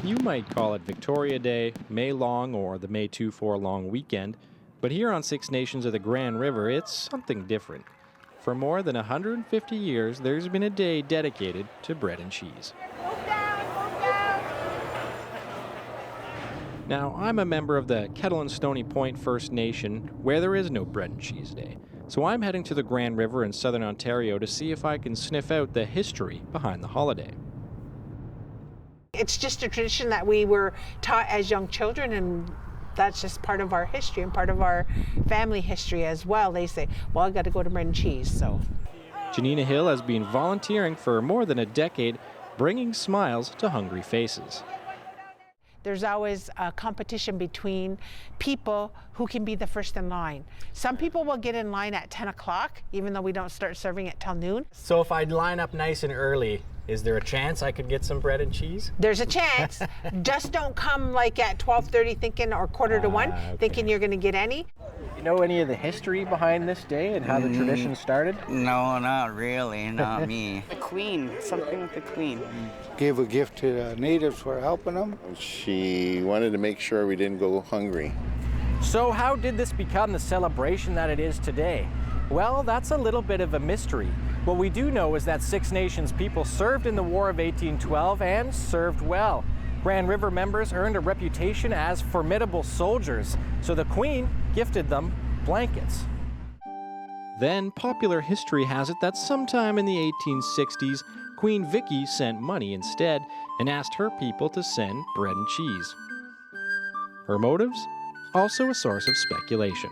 You might call it Victoria Day, May Long, or the May 2-4 long weekend, but here on Six Nations of the Grand River, it's something different. For more than 150 years, there's been a day dedicated to bread and cheese. Now, I'm a member of the Kettle and Stony Point First Nation, where there is no bread and cheese day. So I'm heading to the Grand River in southern Ontario to see if I can sniff out the history behind the holiday. It's just a tradition that we were taught as young children, and that's just part of our history and part of our family history as well. They say, well, I got to go to bread and cheese, so. Janina Hill has been volunteering for more than a decade, bringing smiles to hungry faces. There's always a competition between people who can be the first in line. Some people will get in line at 10 o'clock, even though we don't start serving it till noon. So if I'd line up nice and early, is there a chance I could get some bread and cheese? There's a chance. Just don't come like at 12:30 thinking, or quarter to 1, okay. thinking you're gonna get any. You know any of the history behind this day and how the tradition started? No, not really, not me. The Queen, something with the Queen. Gave a gift to the natives for helping them. She wanted to make sure we didn't go hungry. So how did this become the celebration that it is today? Well, that's a little bit of a mystery. What we do know is that Six Nations people served in the War of 1812 and served well. Grand River members earned a reputation as formidable soldiers, so the Queen gifted them blankets. Then popular history has it that sometime in the 1860s, Queen Vicky sent money instead and asked her people to send bread and cheese. Her motives? Also a source of speculation.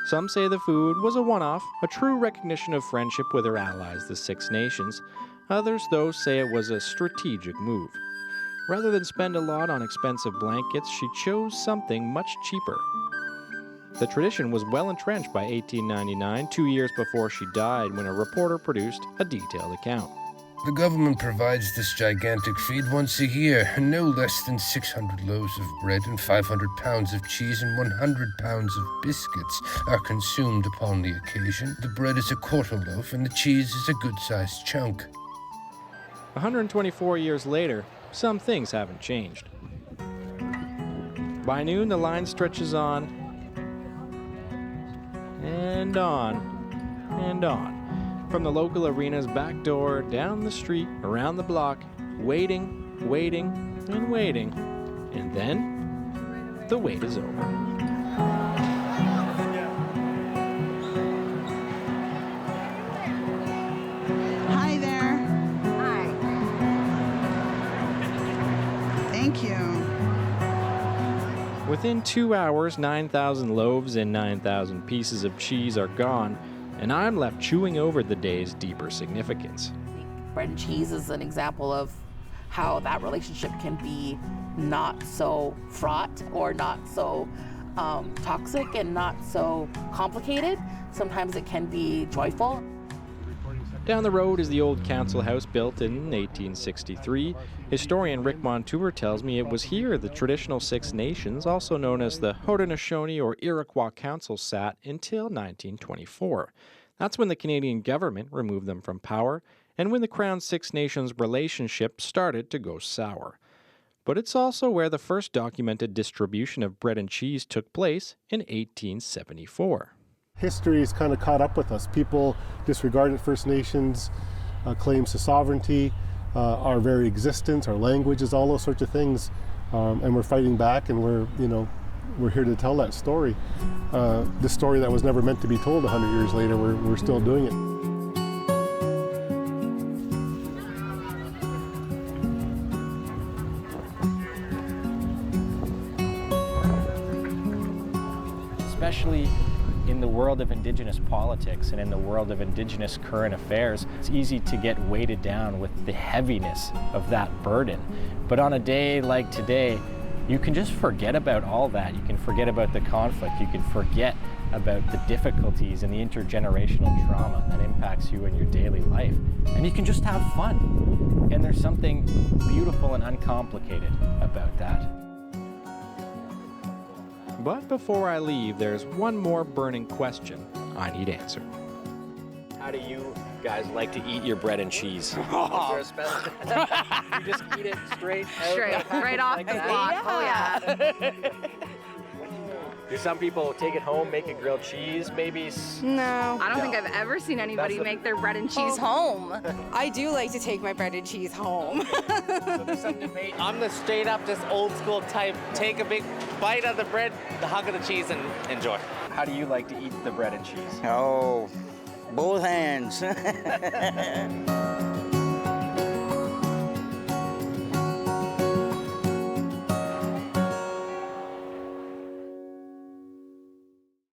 Some say the food was a one-off, a true recognition of friendship with her allies, the Six Nations. Others, though, say it was a strategic move. Rather than spend a lot on expensive blankets, she chose something much cheaper. The tradition was well entrenched by 1899, 2 years before she died, when a reporter produced a detailed account. The government provides this gigantic feed once a year, and no less than 600 loaves of bread and 500 pounds of cheese and 100 pounds of biscuits are consumed upon the occasion. The bread is a quarter loaf and the cheese is a good-sized chunk. 124 years later, some things haven't changed. By noon, the line stretches on, and on, and on. From the local arena's back door, down the street, around the block, waiting, waiting, and waiting. And then, the wait is over. Hi there. Hi. Thank you. Within 2 hours, 9,000 loaves and 9,000 pieces of cheese are gone, and I'm left chewing over the day's deeper significance. Bread and cheese is an example of how that relationship can be not so fraught or not so toxic and not so complicated. Sometimes it can be joyful. Down the road is the old council house built in 1863. Historian Rick Montour tells me it was here the traditional Six Nations, also known as the Haudenosaunee or Iroquois Council, sat until 1924. That's when the Canadian government removed them from power and when the Crown Six Nations relationship started to go sour. But it's also where the first documented distribution of bread and cheese took place in 1874. History is kind of caught up with us. People disregarded First Nations claims to sovereignty, our very existence, our languages, all those sorts of things, and we're fighting back, and we're here to tell that story. The story that was never meant to be told 100 years later. We're still doing it. Especially in the world of Indigenous politics and in the world of Indigenous current affairs, it's easy to get weighted down with the heaviness of that burden. But on a day like today, you can just forget about all that. You can forget about the conflict. You can forget about the difficulties and the intergenerational trauma that impacts you in your daily life. And you can just have fun. And there's something beautiful and uncomplicated about that. But before I leave, there's one more burning question I need answered. How do you guys like to eat your bread and cheese? Is there a special? You just eat it straight out? Straight, right off like the that? block. Oh yeah. Do some people take it home, make a grilled cheese, maybe? No. I don't think I've ever seen anybody make their bread and cheese home. I do like to take my bread and cheese home. I'm the straight up, just old school type. Take a big bite of the bread, the hunk of the cheese, and enjoy. How do you like to eat the bread and cheese? Oh, both hands.